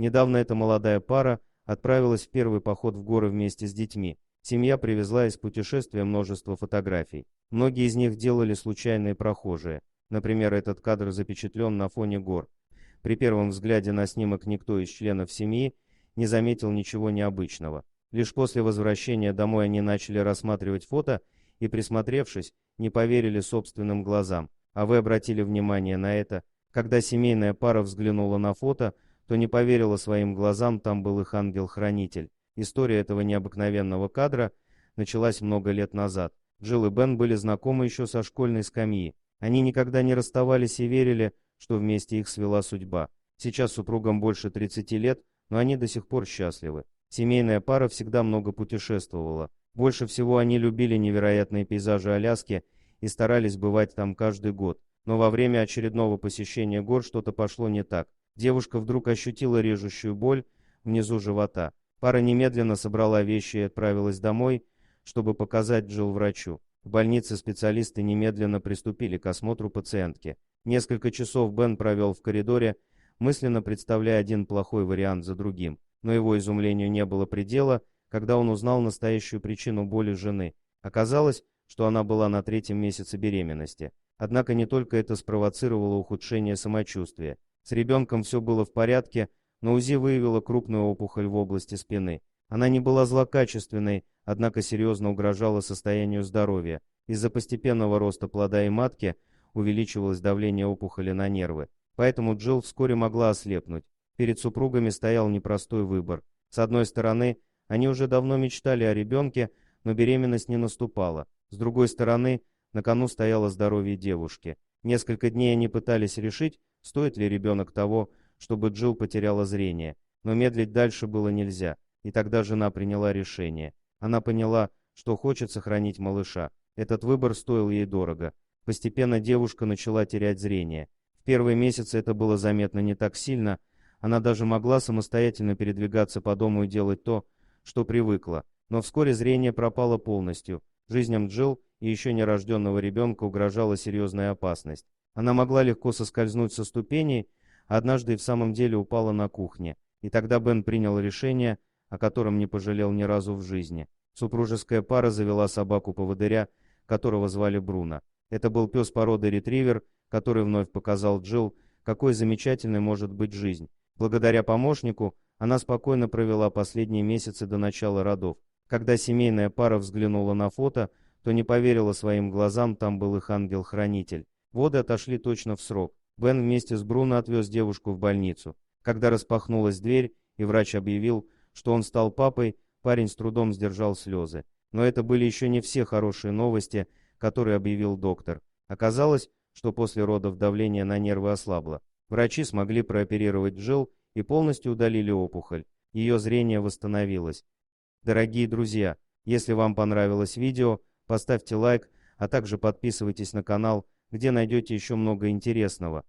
Недавно эта молодая пара отправилась в первый поход в горы вместе с детьми. Семья привезла из путешествия множество фотографий. Многие из них делали случайные прохожие. Например, этот кадр запечатлен на фоне гор. При первом взгляде на снимок никто из членов семьи не заметил ничего необычного. Лишь после возвращения домой они начали рассматривать фото и, присмотревшись, не поверили собственным глазам. А вы обратили внимание на это? Когда семейная пара взглянула на фото, то не поверила своим глазам, там был их ангел-хранитель. История этого необыкновенного кадра началась много лет назад. Джилл и Бен были знакомы еще со школьной скамьи. Они никогда не расставались и верили, что вместе их свела судьба. Сейчас супругам больше 30 лет, но они до сих пор счастливы. Семейная пара всегда много путешествовала. Больше всего они любили невероятные пейзажи Аляски и старались бывать там каждый год. Но во время очередного посещения гор что-то пошло не так. Девушка вдруг ощутила режущую боль внизу живота. Пара немедленно собрала вещи и отправилась домой, чтобы показать Джилл врачу. В больнице специалисты немедленно приступили к осмотру пациентки. Несколько часов Бен провел в коридоре, мысленно представляя один плохой вариант за другим. Но его изумлению не было предела, когда он узнал настоящую причину боли жены. Оказалось, что она была на 3-м месяце беременности. Однако не только это спровоцировало ухудшение самочувствия. С ребенком все было в порядке, но УЗИ выявила крупную опухоль в области спины. Она не была злокачественной, однако серьезно угрожала состоянию здоровья. Из-за постепенного роста плода и матки увеличивалось давление опухоли на нервы. Поэтому Джилл вскоре могла ослепнуть. Перед супругами стоял непростой выбор. С одной стороны, они уже давно мечтали о ребенке, но беременность не наступала. С другой стороны, на кону стояло здоровье девушки. Несколько дней они пытались решить, стоит ли ребенок того, чтобы Джилл потеряла зрение. Но медлить дальше было нельзя, и тогда жена приняла решение. Она поняла, что хочет сохранить малыша. Этот выбор стоил ей дорого. Постепенно девушка начала терять зрение. В первые месяцы это было заметно не так сильно, она даже могла самостоятельно передвигаться по дому и делать то, что привыкла. Но вскоре зрение пропало полностью. Жизням Джилл и еще нерожденного ребенка угрожала серьезная опасность. Она могла легко соскользнуть со ступеней, а однажды и в самом деле упала на кухне. И тогда Бен принял решение, о котором не пожалел ни разу в жизни. Супружеская пара завела собаку-поводыря, которого звали Бруно. Это был пес породы ретривер, который вновь показал Джилл, какой замечательной может быть жизнь. Благодаря помощнику она спокойно провела последние месяцы до начала родов. Когда семейная пара взглянула на фото, то не поверила своим глазам, там был их ангел-хранитель. Воды отошли точно в срок. Бен вместе с Бруно отвез девушку в больницу. Когда распахнулась дверь и врач объявил, что он стал папой, парень с трудом сдержал слезы. Но это были еще не все хорошие новости, которые объявил доктор. Оказалось, что после родов давление на нервы ослабло. Врачи смогли прооперировать Джилл и полностью удалили опухоль. Ее зрение восстановилось. Дорогие друзья, если вам понравилось видео, поставьте лайк, а также подписывайтесь на канал, где найдете еще много интересного.